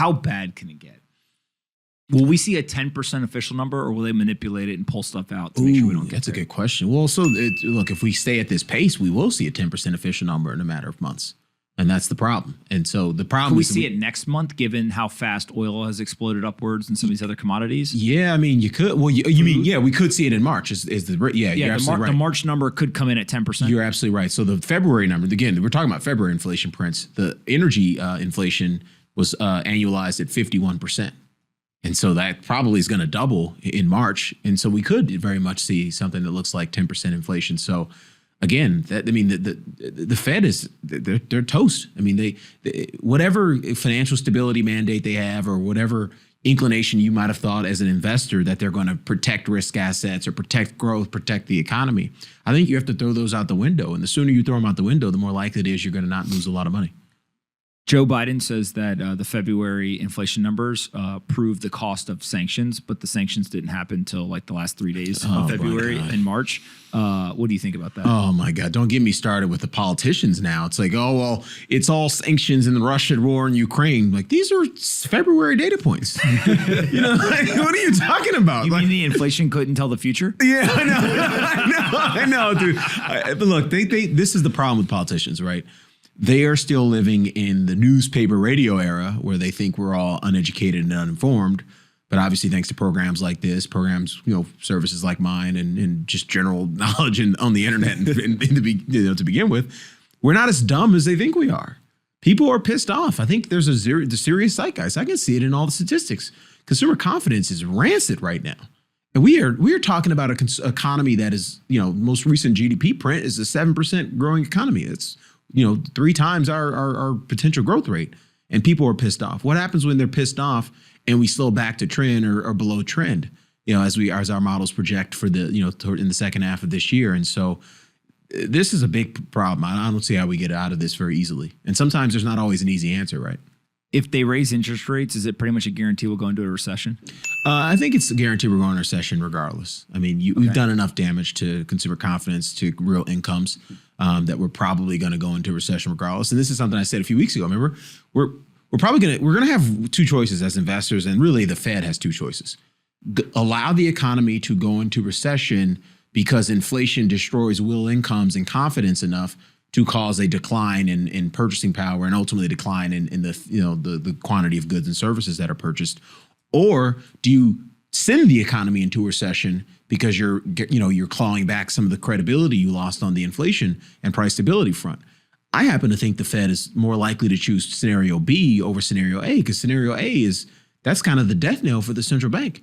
How bad can it get? Will we see a 10% official number, or will they manipulate it and pull stuff out to make sure we don't get That's there? a good question. Well, so look, if we stay at this pace, we will see a 10% official number in a matter of months. And that's the problem. And so the problem Can we is see it next month, given how fast oil has exploded upwards and some of these other commodities? Yeah, I mean, you could. Well, you mean, yeah, we could see it in March. You're absolutely right. The March number could come in at 10%. You're absolutely right. So the February number, again, we're talking about February inflation prints. The energy inflation was annualized at 51%. And so that probably is going to double in March. And so we could very much see something that looks like 10% inflation. So again, the Fed is they're toast. I mean, they whatever financial stability mandate they have, or whatever inclination you might have thought as an investor that they're going to protect risk assets or protect growth, protect the economy, I think you have to throw those out the window. And the sooner you throw them out the window, the more likely it is you're going to not lose a lot of money. Joe Biden says that the February inflation numbers prove the cost of sanctions, but the sanctions didn't happen until like the last 3 days of February and March. What do you think about that? Oh, my God. Don't get me started with the politicians now. It's like, oh, well, it's all sanctions in the Russian war in Ukraine. Like, these are February data points. You know, like, what are you talking about? You mean the inflation couldn't tell the future? Yeah, I know, dude. But look, this is the problem with politicians, right? They are still living in the newspaper radio era where they think we're all uneducated and uninformed. But obviously, thanks to programs like this, services like mine, and just general knowledge on the internet to begin with, we're not as dumb as they think we are. People are pissed off. I think there's the serious zeitgeist. I can see it in all the statistics. Consumer confidence is rancid right now. And we are talking about an economy that is, most recent GDP print is a 7% growing economy. It's 3 times our potential growth rate, and people are pissed off. What happens when they're pissed off and we slow back to trend or below trend? As our models project for in the second half of this year. And so this is a big problem. I don't see how we get out of this very easily. And sometimes there's not always an easy answer, right? If they raise interest rates, is it pretty much a guarantee we'll go into a recession? I think it's a guarantee we're going into a recession regardless. I mean, we've done enough damage to consumer confidence, to real incomes, that we're probably going to go into a recession regardless. And this is something I said a few weeks ago. Remember, we're going to have 2 choices as investors, and really the Fed has 2 choices. Allow the economy to go into recession because inflation destroys real incomes and confidence enough to cause a decline in purchasing power, and ultimately a decline in the quantity of goods and services that are purchased. Or do you send the economy into a recession because you're clawing back some of the credibility you lost on the inflation and price stability front? I happen to think the Fed is more likely to choose scenario B over scenario A, because scenario A that's kind of the death knell for the central bank.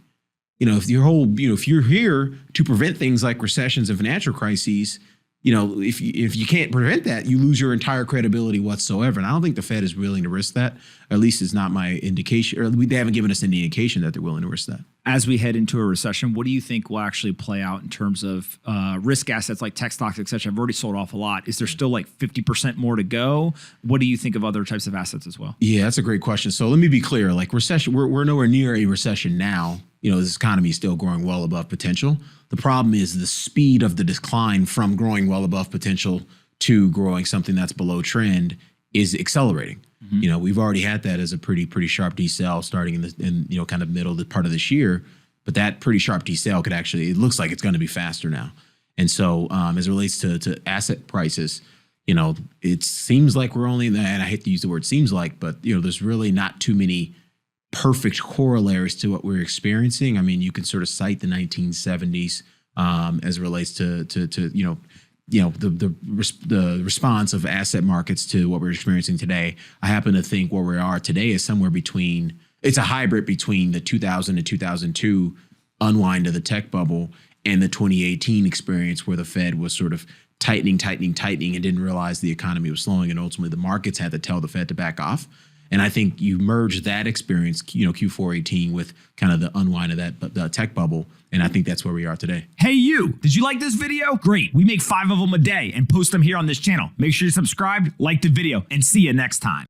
If you're here to prevent things like recessions and financial crises, if you can't prevent that, you lose your entire credibility whatsoever. And I don't think the Fed is willing to risk that. Or at least it's not my indication, or they haven't given us any indication that they're willing to risk that. As we head into a recession, what do you think will actually play out in terms of risk assets like tech stocks, et cetera? I've already sold off a lot. Is there still like 50% more to go? What do you think of other types of assets as well? Yeah, that's a great question. So let me be clear. Like recession, we're nowhere near a recession now. This economy is still growing well above potential. The problem is the speed of the decline from growing well above potential to growing something that's below trend is accelerating. Mm-hmm. We've already had that as a pretty sharp decel starting in kind of middle part of this year, but that pretty sharp decel it looks like it's going to be faster now. And so as it relates to asset prices, it seems like we're only, and I hate to use the word seems like, but there's really not too many perfect corollaries to what we're experiencing. I mean, you can sort of cite the 1970s as it relates to the response of asset markets to what we're experiencing today. I happen to think where we are today is somewhere between. It's a hybrid between the 2000 and 2002 unwind of the tech bubble and the 2018 experience where the Fed was sort of tightening and didn't realize the economy was slowing, and ultimately the markets had to tell the Fed to back off. And I think you merge that experience, Q4 18 with kind of the unwind of that tech bubble. And I think that's where we are today. Hey, you, did you like this video? Great. We make 5 of them a day and post them here on this channel. Make sure you're subscribed, like the video, and see you next time.